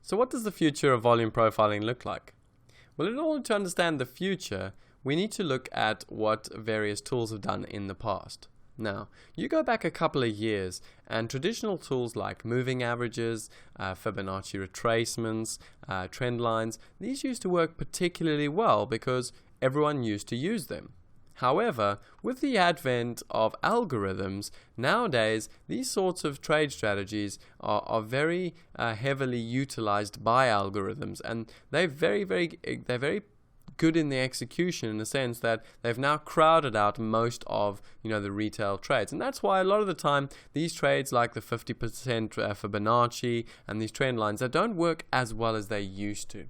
So what does the future of volume profiling look like? Well, in order to understand the future, we need to look at what various tools have done in the past. Now, you go back a couple of years and traditional tools like moving averages, Fibonacci retracements, trend lines, these used to work particularly well because everyone used to use them. However, with the advent of algorithms, nowadays these sorts of trade strategies are very heavily utilized by algorithms, and they're very good in the execution in the sense that they've now crowded out most of the retail trades. And that's why a lot of the time these trades like the 50% Fibonacci and these trend lines, they don't work as well as they used to.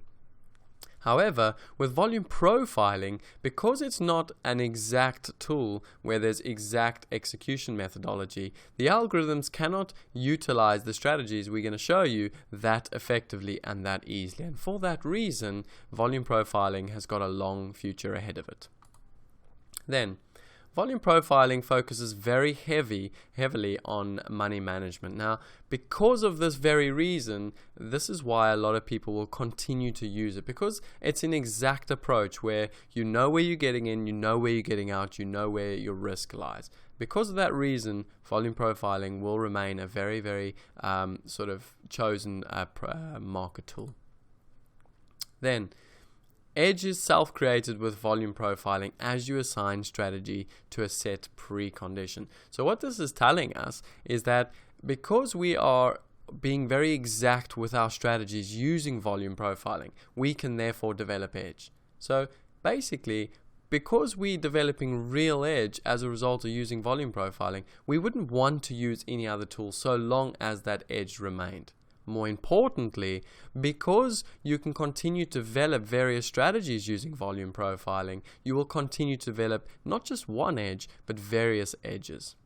However, with volume profiling, because it's not an exact tool where there's exact execution methodology, the algorithms cannot utilize the strategies we're going to show you that effectively and that easily. And for that reason, volume profiling has got a long future ahead of it. Then, volume profiling focuses very heavily on money management. Now, because of this very reason, this is why a lot of people will continue to use it, because it's an exact approach where you know where you're getting in, you know where you're getting out, you know where your risk lies. Because of that reason, volume profiling will remain a very sort of chosen market tool. Then, Edge is self-created with volume profiling as you assign strategy to a set precondition. So what this is telling us is that because we are being very exact with our strategies using volume profiling, we can therefore develop edge. So basically, because we're developing real edge as a result of using volume profiling, we wouldn't want to use any other tool so long as that edge remained. More importantly, because you can continue to develop various strategies using volume profiling, you will continue to develop not just one edge, but various edges.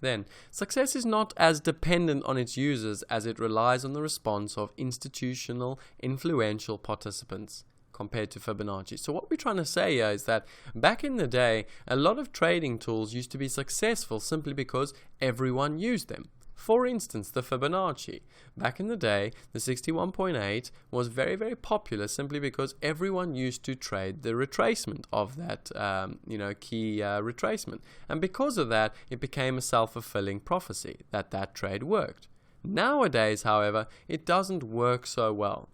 Then, success is not as dependent on its users as it relies on the response of institutional, influential participants compared to Fibonacci. So what we're trying to say here is that back in the day, a lot of trading tools used to be successful simply because everyone used them. For instance, the Fibonacci. Back in the day, the 61.8 was very popular simply because everyone used to trade the retracement of that key retracement. And because of that, it became a self-fulfilling prophecy that trade worked. Nowadays, however, it doesn't work so well.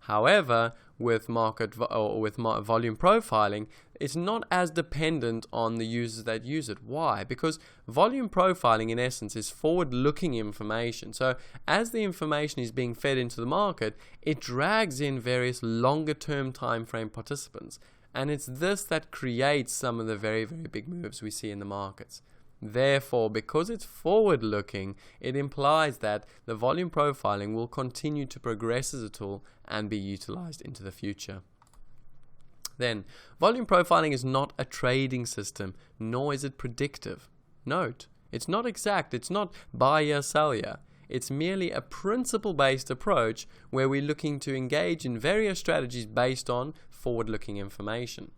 However, with volume profiling, it's not as dependent on the users that use it. Why? Because volume profiling in essence is forward-looking information. So as the information is being fed into the market, it drags in various longer-term time frame participants. And it's this that creates some of the very big moves we see in the markets. Therefore, because it's forward-looking, it implies that the volume profiling will continue to progress as a tool and be utilized into the future. Then, volume profiling is not a trading system, nor is it predictive. Note, it's not exact, it's not buy here, sell here. It's merely a principle-based approach where we're looking to engage in various strategies based on forward-looking information.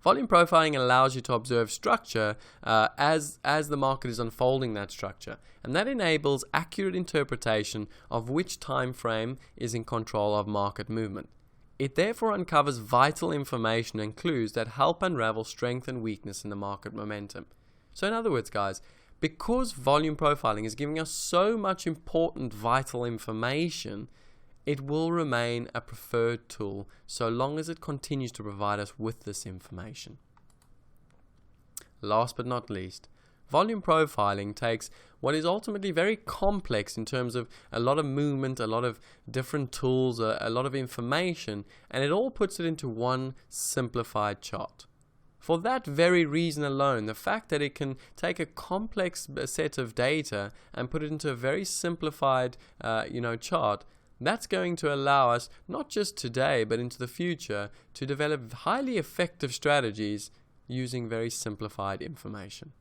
Volume profiling allows you to observe structure as the market is unfolding that structure, and that enables accurate interpretation of which time frame is in control of market movement. It therefore uncovers vital information and clues that help unravel strength and weakness in the market momentum. So in other words, guys, because volume profiling is giving us so much important vital information, it will remain a preferred tool so long as it continues to provide us with this information. Last but not least, volume profiling takes what is ultimately very complex in terms of a lot of movement, a lot of different tools, a lot of information, and it all puts it into one simplified chart. For that very reason alone, the fact that it can take a complex set of data and put it into a very simplified chart, that's going to allow us, not just today, but into the future, to develop highly effective strategies using very simplified information.